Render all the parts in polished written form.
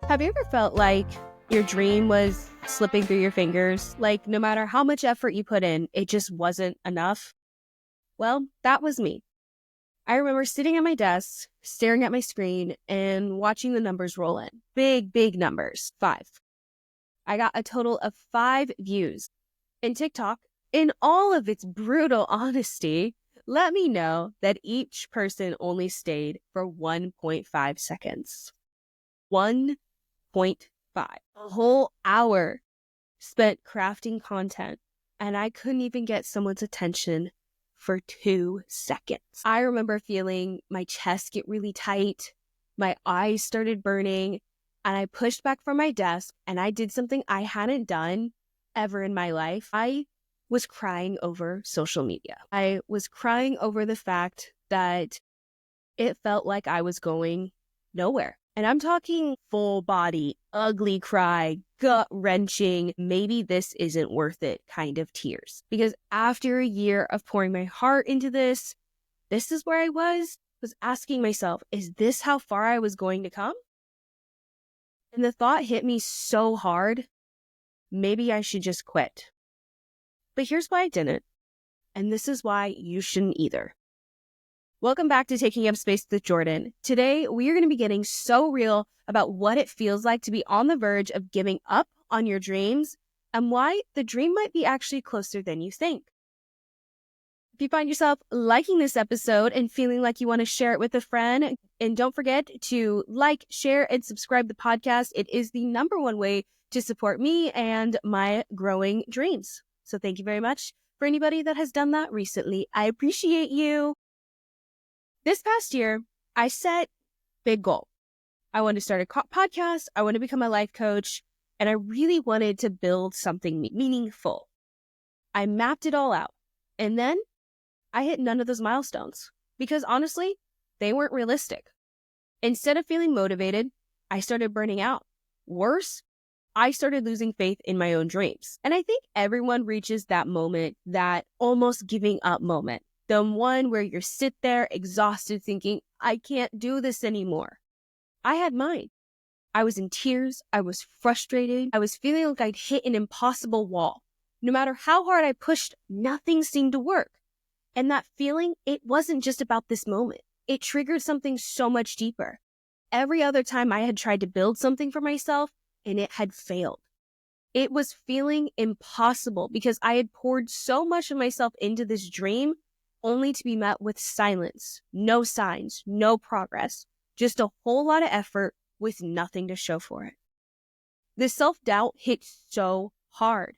Have you ever felt like your dream was slipping through your fingers? Like no matter how much effort you put in, it just wasn't enough? Well, that was me. I remember sitting at my desk, staring at my screen and watching the numbers roll in. Big, big numbers. 5. I got a total of 5 views. And TikTok, in all of its brutal honesty, let me know that each person only stayed for 1.5 seconds. 1.5. A whole hour spent crafting content, and I couldn't even get someone's attention for 2 seconds. I remember feeling my chest get really tight, my eyes started burning, and I pushed back from my desk and I did something I hadn't done ever in my life. I was crying over social media. I was crying over the fact that it felt like I was going nowhere. And I'm talking full body, ugly cry, gut-wrenching, maybe this isn't worth it kind of tears. Because after a year of pouring my heart into this is where I was asking myself, is this how far I was going to come? And the thought hit me so hard, maybe I should just quit. But here's why I didn't. And this is why you shouldn't either. Welcome back to Taking Up Space with Jordan. Today, we are going to be getting so real about what it feels like to be on the verge of giving up on your dreams and why the dream might be actually closer than you think. If you find yourself liking this episode and feeling like you want to share it with a friend, and don't forget to like, share, and subscribe to the podcast. It is the #1 way to support me and my growing dreams. So thank you very much for anybody that has done that recently. I appreciate you. This past year, I set big goal. I wanted to start a podcast. I wanted to become a life coach, and I really wanted to build something meaningful. I mapped it all out, and then I hit none of those milestones because honestly, they weren't realistic. Instead of feeling motivated, I started burning out. Worse, I started losing faith in my own dreams. And I think everyone reaches that moment, that almost giving up moment. The one where you sit there exhausted thinking, I can't do this anymore. I had mine. I was in tears. I was frustrated. I was feeling like I'd hit an impossible wall. No matter how hard I pushed, nothing seemed to work. And that feeling, it wasn't just about this moment. It triggered something so much deeper. Every other time I had tried to build something for myself and it had failed. It was feeling impossible because I had poured so much of myself into this dream only to be met with silence, no signs, no progress, just a whole lot of effort with nothing to show for it. The self-doubt hit so hard.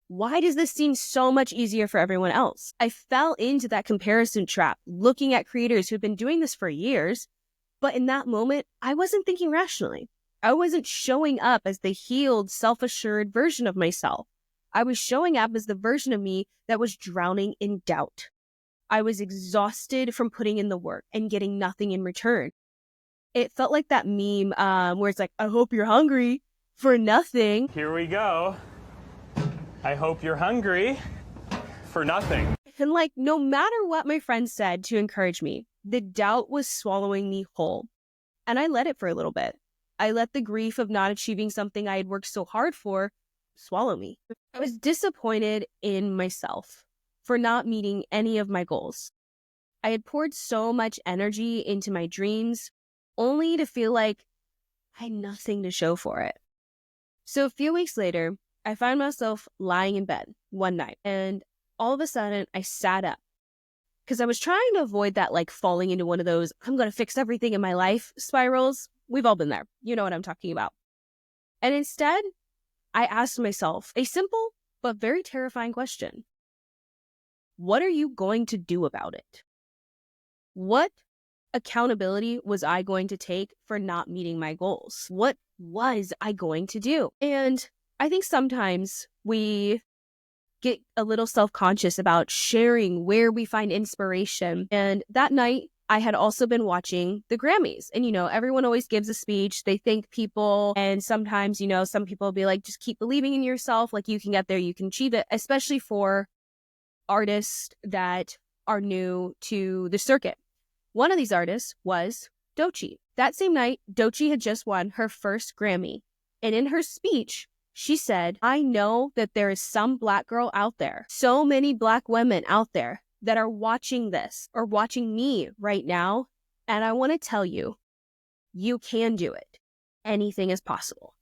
Why does this seem so much easier for everyone else? I fell into that comparison trap, looking at creators who've been doing this for years, but in that moment, I wasn't thinking rationally. I wasn't showing up as the healed, self-assured version of myself. I was showing up as the version of me that was drowning in doubt. I was exhausted from putting in the work and getting nothing in return. It felt like that meme where it's like, I hope you're hungry for nothing. Here we go. I hope you're hungry for nothing. And like, no matter what my friends said to encourage me, the doubt was swallowing me whole. And I let it for a little bit. I let the grief of not achieving something I had worked so hard for swallow me. I was disappointed in myself for not meeting any of my goals. I had poured so much energy into my dreams only to feel like I had nothing to show for it. So a few weeks later, I found myself lying in bed one night and all of a sudden I sat up because I was trying to avoid that like falling into one of those I'm going to fix everything in my life spirals. We've all been there. You know what I'm talking about. And instead, I asked myself a simple but very terrifying question. What are you going to do about it? What accountability was I going to take for not meeting my goals? What was I going to do? And I think sometimes we get a little self-conscious about sharing where we find inspiration. And that night, I had also been watching the Grammys. And, everyone always gives a speech. They thank people. And sometimes, some people will be like, just keep believing in yourself. Like you can get there, you can achieve it, especially for artists that are new to the circuit. One of these artists was Doechii. That same night, Doechii had just won her first Grammy. And in her speech, she said, I know that there is some Black girl out there, so many Black women out there that are watching this or watching me right now. And I want to tell you, you can do it. Anything is possible.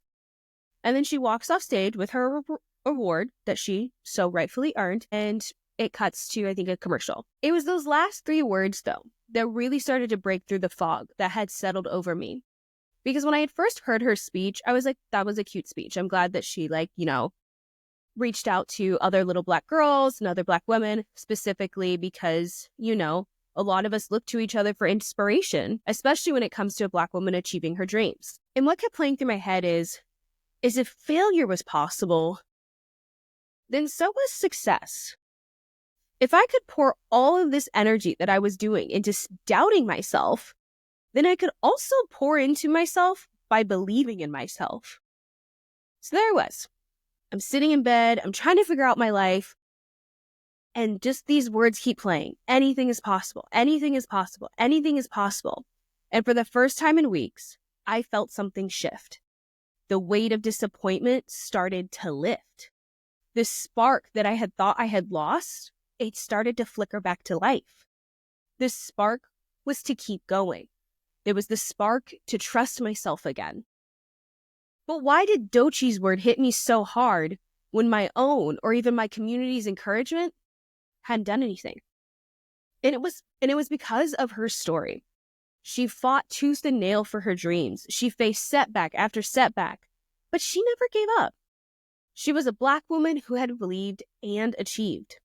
And then she walks off stage with her award that she so rightfully earned. And it cuts to, I think, a commercial. It was those last 3 words, though, that really started to break through the fog that had settled over me. Because when I had first heard her speech, I was like, that was a cute speech. I'm glad that she, reached out to other little Black girls and other Black women, specifically because, a lot of us look to each other for inspiration, especially when it comes to a Black woman achieving her dreams. And what kept playing through my head is if failure was possible, then so was success. If I could pour all of this energy that I was doing into doubting myself, then I could also pour into myself by believing in myself. So there I was. I'm sitting in bed. I'm trying to figure out my life. And just these words keep playing. Anything is possible. Anything is possible. Anything is possible. And for the first time in weeks, I felt something shift. The weight of disappointment started to lift. The spark that I had thought I had lost, it started to flicker back to life. The spark was to keep going. There was the spark to trust myself again. But why did Doechii's word hit me so hard when my own or even my community's encouragement hadn't done anything? And it was because of her story. She fought tooth and nail for her dreams. She faced setback after setback, but she never gave up. She was a Black woman who had believed and achieved.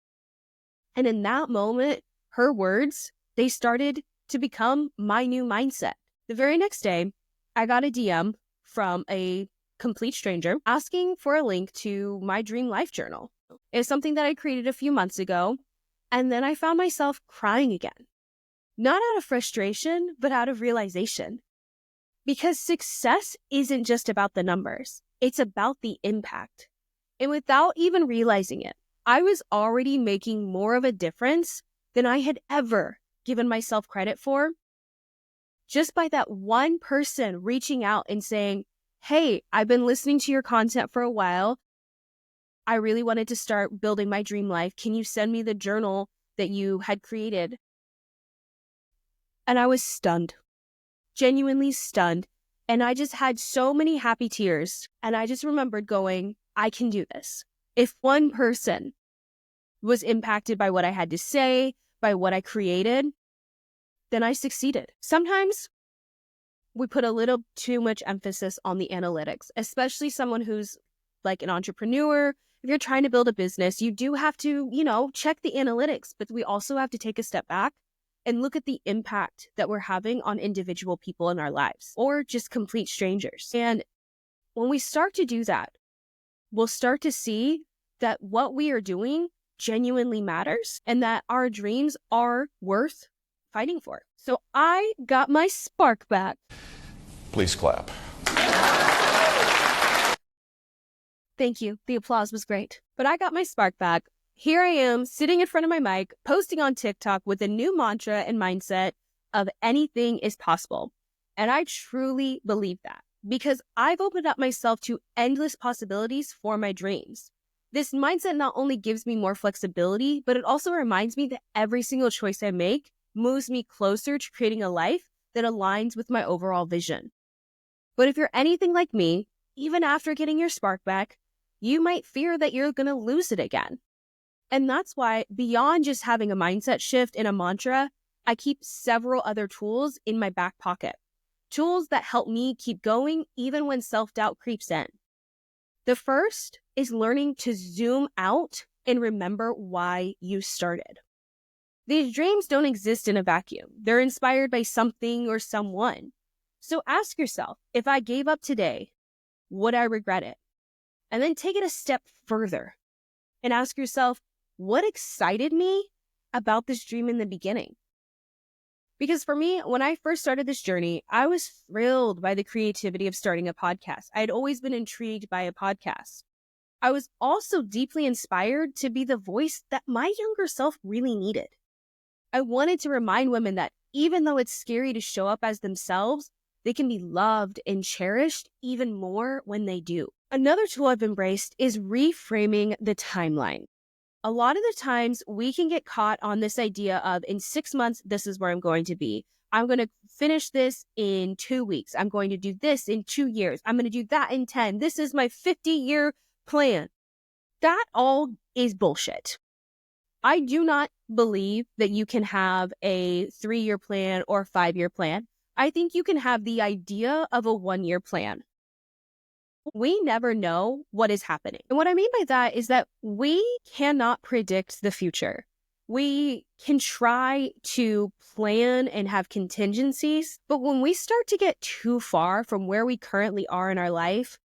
And in that moment, her words, they started to become my new mindset. The very next day, I got a DM from a complete stranger asking for a link to my dream life journal. It's something that I created a few months ago, and then I found myself crying again. Not out of frustration, but out of realization. Because success isn't just about the numbers, it's about the impact. And without even realizing it, I was already making more of a difference than I had ever given myself credit for, just by that one person reaching out and saying, hey, I've been listening to your content for a while. I really wanted to start building my dream life. Can you send me the journal that you had created? And I was stunned, genuinely stunned. And I just had so many happy tears. And I just remembered going, I can do this. If one person was impacted by what I had to say, by what I created, then I succeeded. Sometimes we put a little too much emphasis on the analytics, especially someone who's like an entrepreneur. If you're trying to build a business, you do have to, check the analytics, but we also have to take a step back and look at the impact that we're having on individual people in our lives or just complete strangers. And when we start to do that, we'll start to see that what we are doing genuinely matters and that our dreams are worth fighting for. So I got my spark back. Please clap. Thank you. The applause was great. But I got my spark back. Here I am sitting in front of my mic, posting on TikTok with a new mantra and mindset of anything is possible. And I truly believe that because I've opened up myself to endless possibilities for my dreams. This mindset not only gives me more flexibility, but it also reminds me that every single choice I make moves me closer to creating a life that aligns with my overall vision. But if you're anything like me, even after getting your spark back, you might fear that you're going to lose it again. And that's why, beyond just having a mindset shift and a mantra, I keep several other tools in my back pocket. Tools that help me keep going even when self-doubt creeps in. The first is learning to zoom out and remember why you started. These dreams don't exist in a vacuum. They're inspired by something or someone. So ask yourself, if I gave up today, would I regret it? And then take it a step further and ask yourself, what excited me about this dream in the beginning? Because for me, when I first started this journey, I was thrilled by the creativity of starting a podcast. I had always been intrigued by a podcast. I was also deeply inspired to be the voice that my younger self really needed. I wanted to remind women that even though it's scary to show up as themselves, they can be loved and cherished even more when they do. Another tool I've embraced is reframing the timeline. A lot of the times we can get caught on this idea of in 6 months, this is where I'm going to be. I'm going to finish this in 2 weeks. I'm going to do this in 2 years. I'm going to do that in 10. This is my 50-year plan. That all is bullshit. I do not believe that you can have a 3-year plan or 5-year plan. I think you can have the idea of a 1-year plan. We never know what is happening. And what I mean by that is that we cannot predict the future. We can try to plan and have contingencies, but when we start to get too far from where we currently are in our life,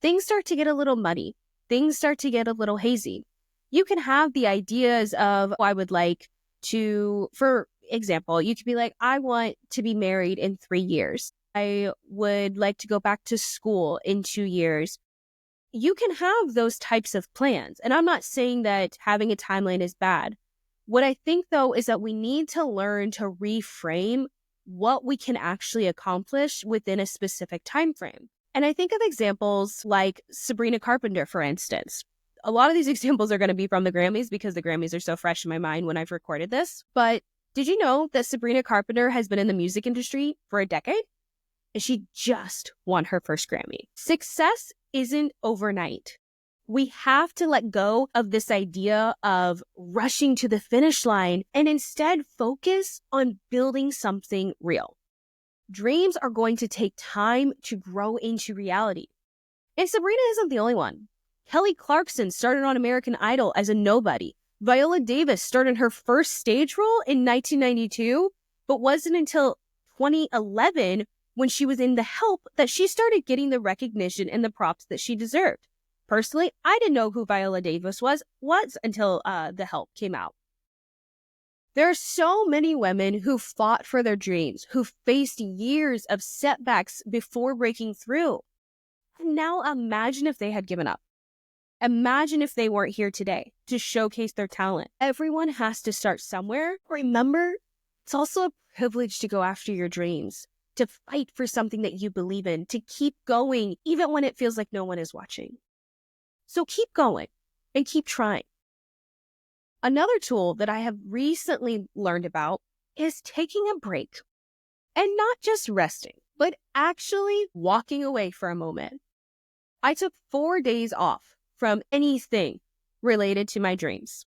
things start to get a little muddy. Things start to get a little hazy. You can have the ideas of, I would like to, for example, you could be like, I want to be married in 3 years. I would like to go back to school in 2 years. You can have those types of plans. And I'm not saying that having a timeline is bad. What I think, though, is that we need to learn to reframe what we can actually accomplish within a specific time frame. And I think of examples like Sabrina Carpenter, for instance. A lot of these examples are going to be from the Grammys because the Grammys are so fresh in my mind when I've recorded this. But did you know that Sabrina Carpenter has been in the music industry for a decade? And she just won her first Grammy. Success isn't overnight. We have to let go of this idea of rushing to the finish line and instead focus on building something real. Dreams are going to take time to grow into reality. And Sabrina isn't the only one. Kelly Clarkson started on American Idol as a nobody. Viola Davis started her first stage role in 1992, but wasn't until 2011 when she was in The Help that she started getting the recognition and the props that she deserved. Personally, I didn't know who Viola Davis was until The Help came out. There are so many women who fought for their dreams, who faced years of setbacks before breaking through. And now imagine if they had given up. Imagine if they weren't here today to showcase their talent. Everyone has to start somewhere. Remember, it's also a privilege to go after your dreams, to fight for something that you believe in, to keep going, even when it feels like no one is watching. So keep going and keep trying. Another tool that I have recently learned about is taking a break and not just resting, but actually walking away for a moment. I took 4 days off from anything related to my dreams.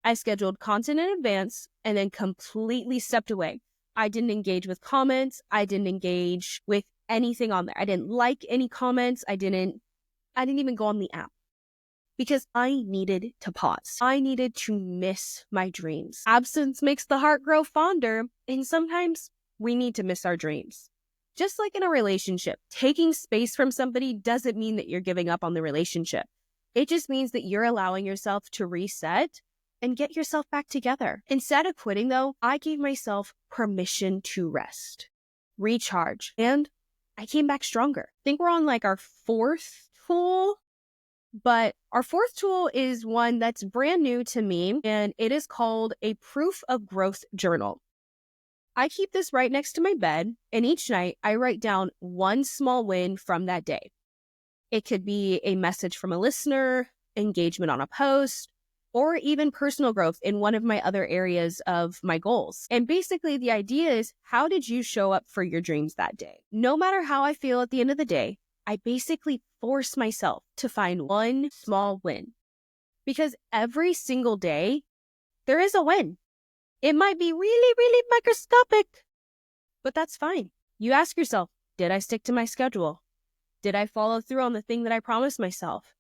I scheduled content in advance and then completely stepped away. I didn't engage with comments. I didn't engage with anything on there. I didn't like any comments. I didn't even go on the app because I needed to pause. I needed to miss my dreams. Absence makes the heart grow fonder, and sometimes we need to miss our dreams. Just like in a relationship, taking space from somebody doesn't mean that you're giving up on the relationship. It just means that you're allowing yourself to reset and get yourself back together. Instead of quitting, though, I gave myself permission to rest, recharge, and I came back stronger. I think we're on like our 4th tool, but our 4th tool is one that's brand new to me, and it is called a proof of growth journal. I keep this right next to my bed, and each night I write down one small win from that day. It could be a message from a listener, engagement on a post, or even personal growth in one of my other areas of my goals. And basically the idea is, how did you show up for your dreams that day? No matter how I feel at the end of the day, I basically force myself to find one small win. Because every single day, there is a win. It might be really, really microscopic, but that's fine. You ask yourself, did I stick to my schedule? Did I follow through on the thing that I promised myself?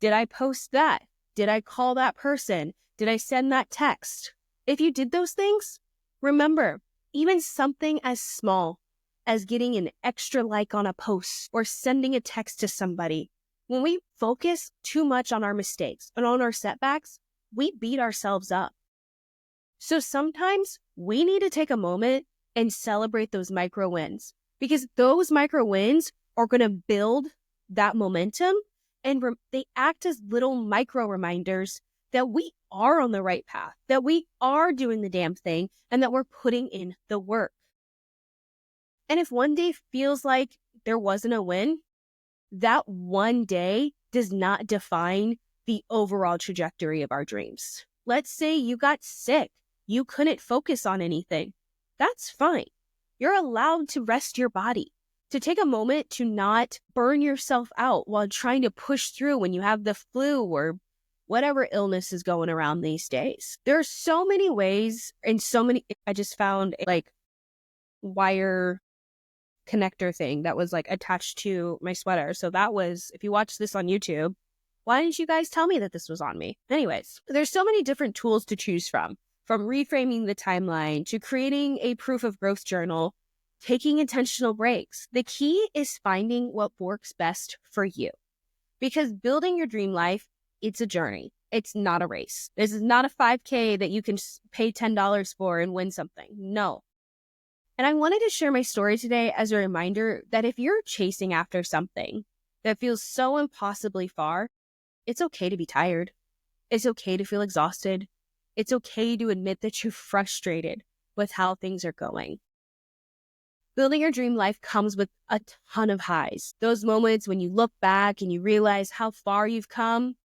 Did I post that? Did I call that person? Did I send that text? If you did those things, remember, even something as small as getting an extra like on a post or sending a text to somebody, when we focus too much on our mistakes and on our setbacks, we beat ourselves up. So sometimes we need to take a moment and celebrate those micro wins, because those micro wins are going to build that momentum, and they act as little micro reminders that we are on the right path, that we are doing the damn thing, and that we're putting in the work. And if one day feels like there wasn't a win, that one day does not define the overall trajectory of our dreams. Let's say you got sick. You couldn't focus on anything. That's fine. You're allowed to rest your body, to take a moment to not burn yourself out while trying to push through when you have the flu or whatever illness is going around these days. There are so many ways and so many. I just found a wire connector thing that was attached to my sweater. So that was, if you watch this on YouTube, why didn't you guys tell me that this was on me? Anyways, there's so many different tools to choose from reframing the timeline to creating a proof of growth journal, taking intentional breaks. The key is finding what works best for you, because building your dream life, it's a journey. It's not a race. This is not a 5K that you can pay $10 for and win something. No. And I wanted to share my story today as a reminder that if you're chasing after something that feels so impossibly far, it's okay to be tired. It's okay to feel exhausted. It's okay to admit that you're frustrated with how things are going. Building your dream life comes with a ton of highs. Those moments when you look back and you realize how far you've come,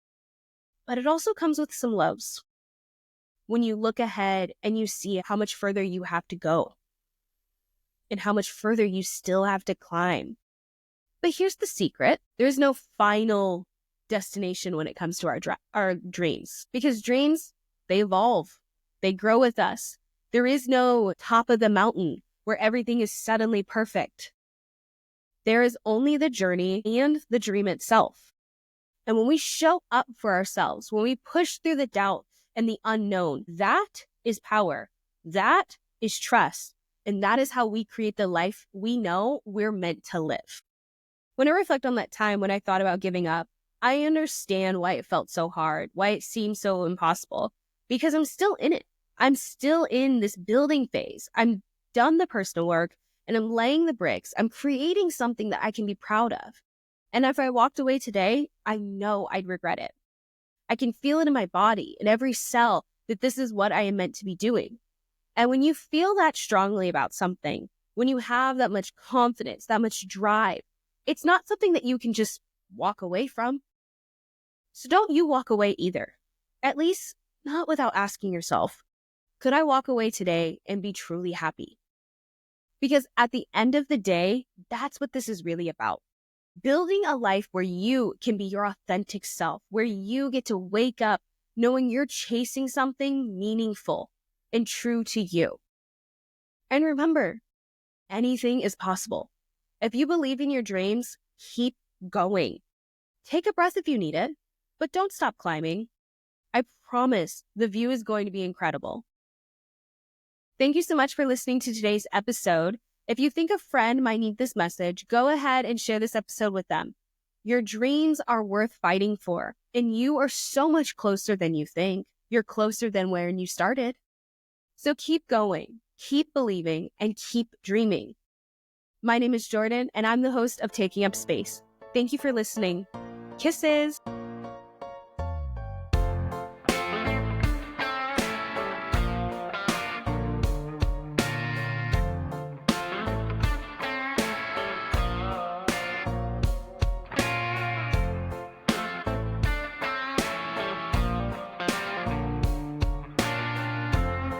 but it also comes with some lows. When you look ahead and you see how much further you have to go and how much further you still have to climb. But here's the secret. There's no final destination when it comes to our dreams, because dreams, they evolve. They grow with us. There is no top of the mountain where everything is suddenly perfect. There is only the journey and the dream itself. And when we show up for ourselves, when we push through the doubt and the unknown, that is power. That is trust. And that is how we create the life we know we're meant to live. When I reflect on that time when I thought about giving up, I understand why it felt so hard, why it seemed so impossible, because I'm still in it. I'm still in this building phase. I'm done the personal work and I'm laying the bricks. I'm creating something that I can be proud of. And if I walked away today, I know I'd regret it. I can feel it in my body, in every cell, that this is what I am meant to be doing. And when you feel that strongly about something, when you have that much confidence, that much drive, it's not something that you can just walk away from. So don't you walk away either. At least not without asking yourself, could I walk away today and be truly happy? Because at the end of the day, that's what this is really about. Building a life where you can be your authentic self, where you get to wake up knowing you're chasing something meaningful and true to you. And remember, anything is possible. If you believe in your dreams, keep going. Take a breath if you need it, but don't stop climbing. I promise the view is going to be incredible. Thank you so much for listening to today's episode. If you think a friend might need this message, go ahead and share this episode with them. Your dreams are worth fighting for, and you are so much closer than you think. You're closer than when you started. So keep going, keep believing, and keep dreaming. My name is Jordan, and I'm the host of Taking Up Space. Thank you for listening. Kisses!